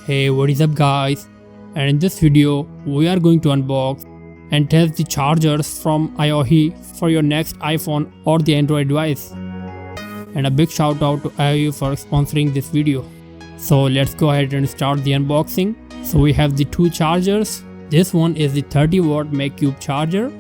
Hey, what is up guys? And in this video, we are going to unbox and test the chargers from iOhi for your next iPhone or the Android device. And a big shout out to iOhi for sponsoring this video. So let's go ahead and start the unboxing. So we have the two chargers. This one is the 30-watt MagCube charger.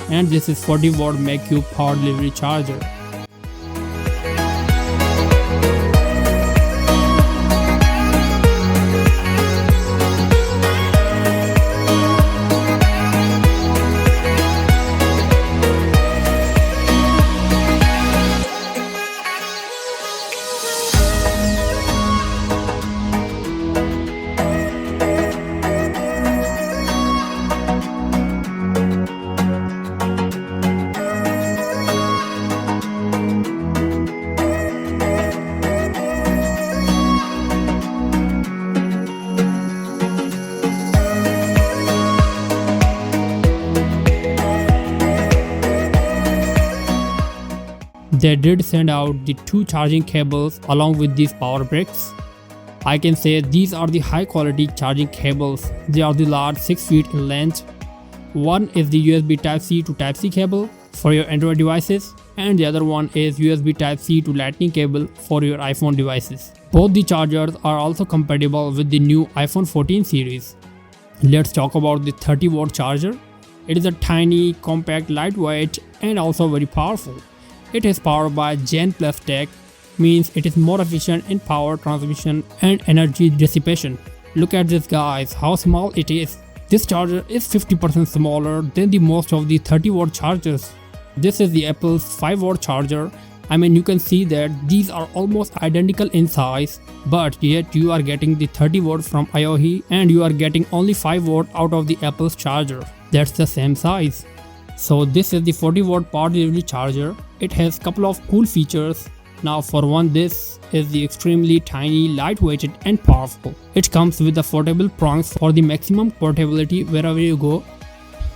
And this is 40-watt MagCube power delivery charger. They did send out the two charging cables along with these power bricks. I can say these are the high quality charging cables. They are the large 6 feet in length. One is the USB Type-C to Type-C cable for your Android devices, and the other one is USB Type-C to Lightning cable for your iPhone devices. Both the chargers are also compatible with the new iPhone 14 series. Let's talk about the 30-watt charger. It is a tiny, compact, lightweight and also very powerful. It is powered by Gen Plus tech, means it is more efficient in power transmission and energy dissipation. Look at this guys, how small it is. This charger is 50% smaller than the most of the 30-watt chargers. This is the Apple's 5-watt charger. I mean, you can see that these are almost identical in size, but yet you are getting the 30-watt from iOhi and you are getting only 5-watt out of the Apple's charger. That's the same size. So this is the 40-watt power delivery charger. It has couple of cool features. Now for one, this is the extremely tiny, lightweighted and powerful. It comes with the foldable prongs for the maximum portability wherever you go.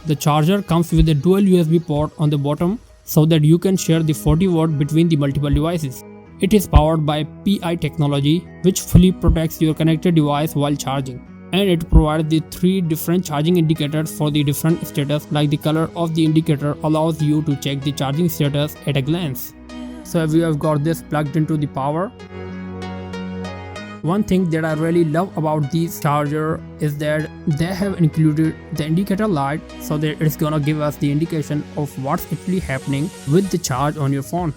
The charger comes with a dual USB port on the bottom so that you can share the 40-watt between the multiple devices. It is powered by PI technology, which fully protects your connected device while charging. And it provides the 3 different charging indicators for the different status, like the color of the indicator allows you to check the charging status at a glance. So if you have got this plugged into the power. One thing that I really love about this charger is that they have included the indicator light so that it's gonna give us the indication of what's actually happening with the charge on your phone.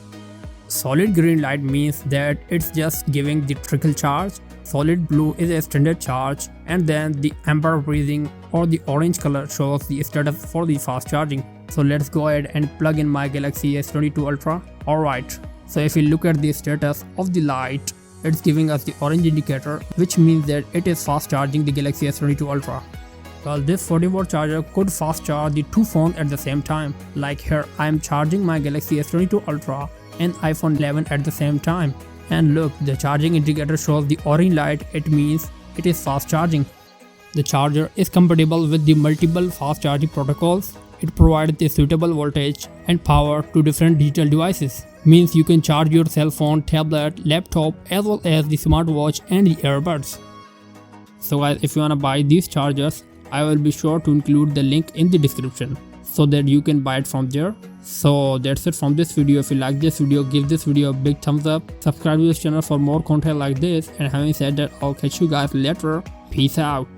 Solid green light means that it's just giving the trickle charge. Solid blue is a standard charge, and then the amber breathing or the orange color shows the status for the fast charging. So let's go ahead and plug in my Galaxy S22 Ultra. Alright, so if you look at the status of the light, it's giving us the orange indicator, which means that it is fast charging the Galaxy S22 Ultra. Well, this 40-watt charger could fast charge the two phones at the same time. Like here, I am charging my Galaxy S22 Ultra and iPhone 11 at the same time. And look, the charging indicator shows the orange light. It means it is fast charging. The charger is compatible with the multiple fast charging protocols. It provides the suitable voltage and power to different digital devices. Means you can charge your cell phone, tablet, laptop, as well as the smartwatch and the earbuds. So guys, if you wanna buy these chargers, I will be sure to include the link in the description so that you can buy it from there. So that's it from this video. If you like this video, give this video a big thumbs up. Subscribe to this channel for more content like this. And having said that, I'll catch you guys later. Peace out.